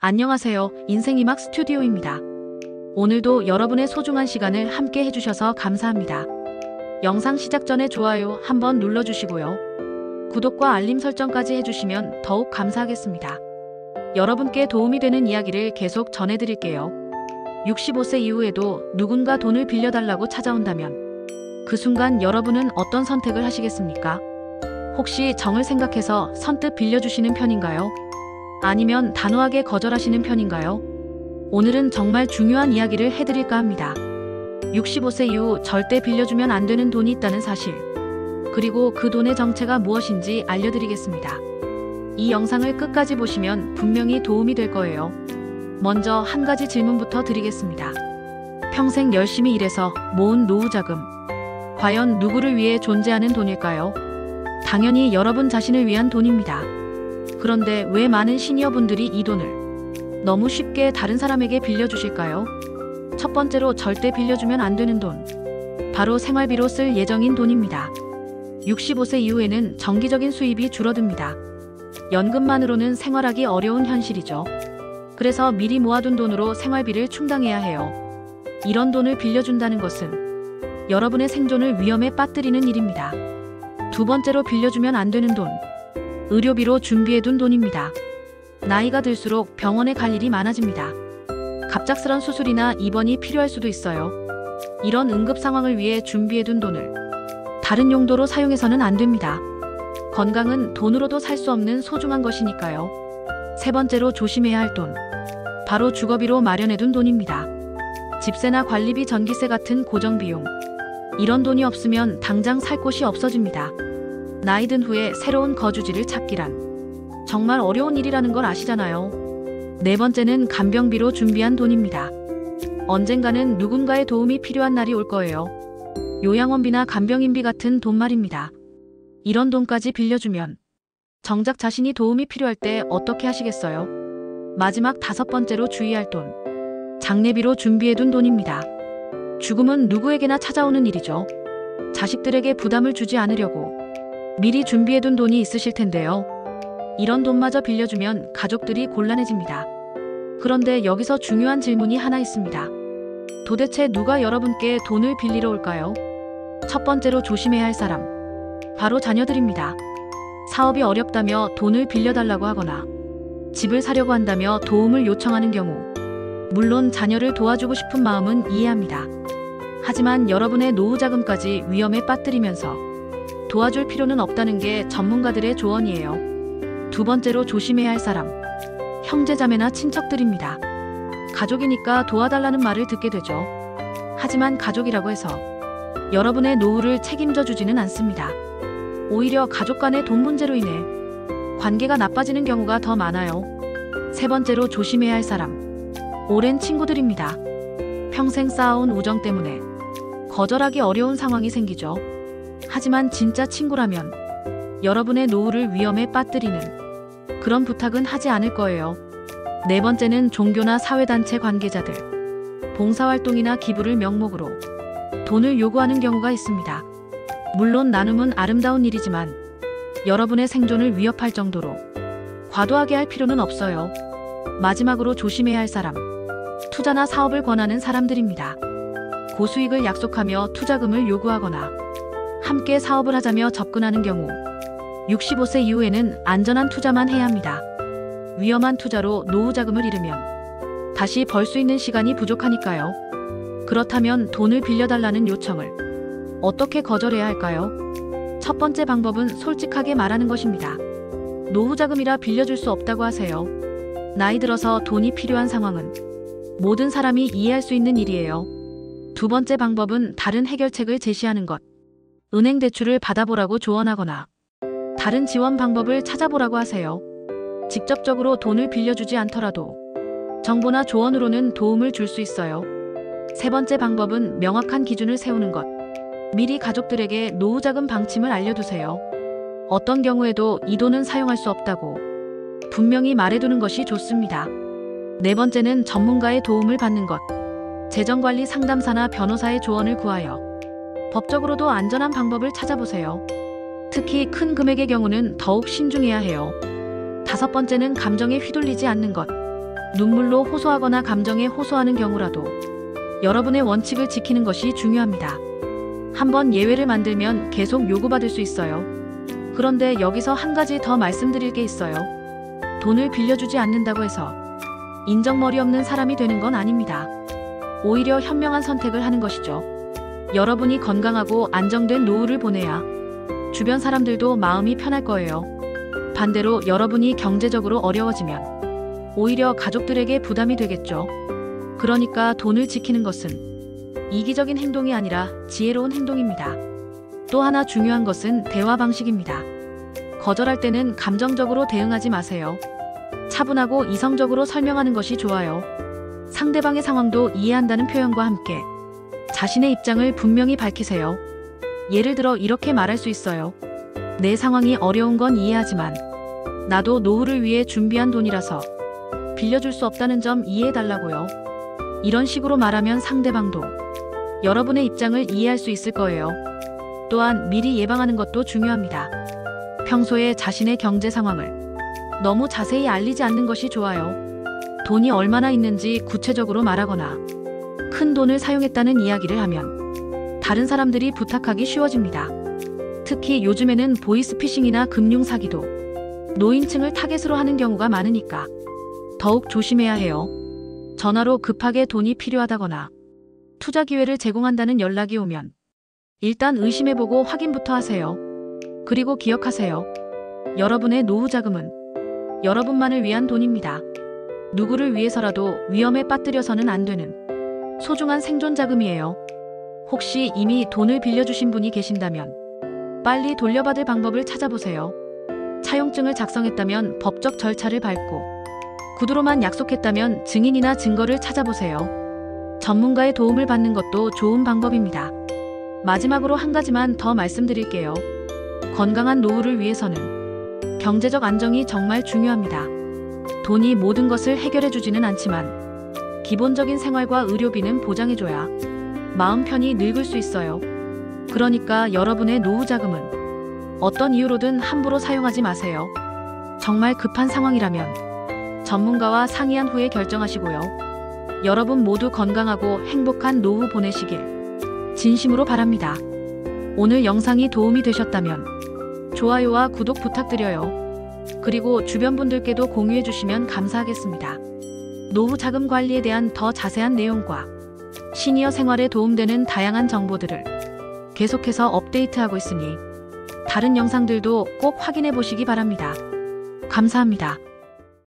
안녕하세요. 인생이막 스튜디오입니다. 오늘도 여러분의 소중한 시간을 함께 해주셔서 감사합니다. 영상 시작 전에 좋아요 한번 눌러주시고요. 구독과 알림 설정까지 해주시면 더욱 감사하겠습니다. 여러분께 도움이 되는 이야기를 계속 전해드릴게요. 65세 이후에도 누군가 돈을 빌려달라고 찾아온다면 그 순간 여러분은 어떤 선택을 하시겠습니까? 혹시 정을 생각해서 선뜻 빌려주시는 편인가요? 아니면 단호하게 거절하시는 편인가요? 오늘은 정말 중요한 이야기를 해드릴까 합니다. 65세 이후 절대 빌려주면 안 되는 돈이 있다는 사실, 그리고 그 돈의 정체가 무엇인지 알려드리겠습니다. 이 영상을 끝까지 보시면 분명히 도움이 될 거예요. 먼저 한 가지 질문부터 드리겠습니다. 평생 열심히 일해서 모은 노후자금, 과연 누구를 위해 존재하는 돈일까요? 당연히 여러분 자신을 위한 돈입니다. 그런데 왜 많은 시니어분들이 이 돈을 너무 쉽게 다른 사람에게 빌려주실까요? 첫 번째로 절대 빌려주면 안 되는 돈, 바로 생활비로 쓸 예정인 돈입니다. 65세 이후에는 정기적인 수입이 줄어듭니다. 연금만으로는 생활하기 어려운 현실이죠. 그래서 미리 모아둔 돈으로 생활비를 충당해야 해요. 이런 돈을 빌려준다는 것은 여러분의 생존을 위험에 빠뜨리는 일입니다. 두 번째로 빌려주면 안 되는 돈, 의료비로 준비해둔 돈입니다. 나이가 들수록 병원에 갈 일이 많아집니다. 갑작스런 수술이나 입원이 필요할 수도 있어요. 이런 응급 상황을 위해 준비해둔 돈을 다른 용도로 사용해서는 안 됩니다. 건강은 돈으로도 살 수 없는 소중한 것이니까요. 세 번째로 조심해야 할 돈, 바로 주거비로 마련해둔 돈입니다. 집세나 관리비, 전기세 같은 고정비용, 이런 돈이 없으면 당장 살 곳이 없어집니다. 나이 든 후에 새로운 거주지를 찾기란 정말 어려운 일이라는 걸 아시잖아요. 네 번째는 간병비로 준비한 돈입니다. 언젠가는 누군가의 도움이 필요한 날이 올 거예요. 요양원비나 간병인비 같은 돈 말입니다. 이런 돈까지 빌려주면 정작 자신이 도움이 필요할 때 어떻게 하시겠어요? 마지막 다섯 번째로 주의할 돈, 장례비로 준비해둔 돈입니다. 죽음은 누구에게나 찾아오는 일이죠. 자식들에게 부담을 주지 않으려고 미리 준비해둔 돈이 있으실 텐데요. 이런 돈마저 빌려주면 가족들이 곤란해집니다. 그런데 여기서 중요한 질문이 하나 있습니다. 도대체 누가 여러분께 돈을 빌리러 올까요? 첫 번째로 조심해야 할 사람, 바로 자녀들입니다. 사업이 어렵다며 돈을 빌려달라고 하거나 집을 사려고 한다며 도움을 요청하는 경우, 물론 자녀를 도와주고 싶은 마음은 이해합니다. 하지만 여러분의 노후자금까지 위험에 빠뜨리면서 도와줄 필요는 없다는 게 전문가들의 조언이에요. 두 번째로 조심해야 할 사람, 형제자매나 친척들입니다. 가족이니까 도와달라는 말을 듣게 되죠. 하지만 가족이라고 해서 여러분의 노후를 책임져 주지는 않습니다. 오히려 가족 간의 돈 문제로 인해 관계가 나빠지는 경우가 더 많아요. 세 번째로 조심해야 할 사람, 오랜 친구들입니다. 평생 쌓아온 우정 때문에 거절하기 어려운 상황이 생기죠. 하지만 진짜 친구라면 여러분의 노후를 위험에 빠뜨리는 그런 부탁은 하지 않을 거예요. 네 번째는 종교나 사회단체 관계자들, 봉사활동이나 기부를 명목으로 돈을 요구하는 경우가 있습니다. 물론 나눔은 아름다운 일이지만 여러분의 생존을 위협할 정도로 과도하게 할 필요는 없어요. 마지막으로 조심해야 할 사람, 투자나 사업을 권하는 사람들입니다. 고수익을 약속하며 투자금을 요구하거나 함께 사업을 하자며 접근하는 경우, 65세 이후에는 안전한 투자만 해야 합니다. 위험한 투자로 노후자금을 잃으면 다시 벌 수 있는 시간이 부족하니까요. 그렇다면 돈을 빌려달라는 요청을 어떻게 거절해야 할까요? 첫 번째 방법은 솔직하게 말하는 것입니다. 노후자금이라 빌려줄 수 없다고 하세요. 나이 들어서 돈이 필요한 상황은 모든 사람이 이해할 수 있는 일이에요. 두 번째 방법은 다른 해결책을 제시하는 것. 은행 대출을 받아보라고 조언하거나 다른 지원 방법을 찾아보라고 하세요. 직접적으로 돈을 빌려주지 않더라도 정보나 조언으로는 도움을 줄 수 있어요. 세 번째 방법은 명확한 기준을 세우는 것. 미리 가족들에게 노후자금 방침을 알려두세요. 어떤 경우에도 이 돈은 사용할 수 없다고 분명히 말해두는 것이 좋습니다. 네 번째는 전문가의 도움을 받는 것. 재정관리 상담사나 변호사의 조언을 구하여 법적으로도 안전한 방법을 찾아보세요. 특히 큰 금액의 경우는 더욱 신중해야 해요. 다섯 번째는 감정에 휘둘리지 않는 것. 눈물로 호소하거나 감정에 호소하는 경우라도 여러분의 원칙을 지키는 것이 중요합니다. 한번 예외를 만들면 계속 요구받을 수 있어요. 그런데 여기서 한 가지 더 말씀드릴 게 있어요. 돈을 빌려주지 않는다고 해서 인정머리 없는 사람이 되는 건 아닙니다. 오히려 현명한 선택을 하는 것이죠. 여러분이 건강하고 안정된 노후를 보내야 주변 사람들도 마음이 편할 거예요. 반대로 여러분이 경제적으로 어려워지면 오히려 가족들에게 부담이 되겠죠. 그러니까 돈을 지키는 것은 이기적인 행동이 아니라 지혜로운 행동입니다. 또 하나 중요한 것은 대화 방식입니다. 거절할 때는 감정적으로 대응하지 마세요. 차분하고 이성적으로 설명하는 것이 좋아요. 상대방의 상황도 이해한다는 표현과 함께 자신의 입장을 분명히 밝히세요. 예를 들어 이렇게 말할 수 있어요. 내 상황이 어려운 건 이해하지만 나도 노후를 위해 준비한 돈이라서 빌려줄 수 없다는 점 이해해달라고요. 이런 식으로 말하면 상대방도 여러분의 입장을 이해할 수 있을 거예요. 또한 미리 예방하는 것도 중요합니다. 평소에 자신의 경제 상황을 너무 자세히 알리지 않는 것이 좋아요. 돈이 얼마나 있는지 구체적으로 말하거나 큰 돈을 사용했다는 이야기를 하면 다른 사람들이 부탁하기 쉬워집니다. 특히 요즘에는 보이스피싱이나 금융사기도 노인층을 타겟으로 하는 경우가 많으니까 더욱 조심해야 해요. 전화로 급하게 돈이 필요하다거나 투자 기회를 제공한다는 연락이 오면 일단 의심해보고 확인부터 하세요. 그리고 기억하세요. 여러분의 노후 자금은 여러분만을 위한 돈입니다. 누구를 위해서라도 위험에 빠뜨려서는 안 되는 소중한 생존 자금이에요. 혹시 이미 돈을 빌려주신 분이 계신다면 빨리 돌려받을 방법을 찾아보세요. 차용증을 작성했다면 법적 절차를 밟고 구두로만 약속했다면 증인이나 증거를 찾아보세요. 전문가의 도움을 받는 것도 좋은 방법입니다. 마지막으로 한 가지만 더 말씀드릴게요. 건강한 노후를 위해서는 경제적 안정이 정말 중요합니다. 돈이 모든 것을 해결해주지는 않지만 기본적인 생활과 의료비는 보장해줘야 마음 편히 늙을 수 있어요. 그러니까 여러분의 노후 자금은 어떤 이유로든 함부로 사용하지 마세요. 정말 급한 상황이라면 전문가와 상의한 후에 결정하시고요. 여러분 모두 건강하고 행복한 노후 보내시길 진심으로 바랍니다. 오늘 영상이 도움이 되셨다면 좋아요와 구독 부탁드려요. 그리고 주변 분들께도 공유해 주시면 감사하겠습니다. 노후 자금 관리에 대한 더 자세한 내용과 시니어 생활에 도움되는 다양한 정보들을 계속해서 업데이트하고 있으니 다른 영상들도 꼭 확인해 보시기 바랍니다. 감사합니다.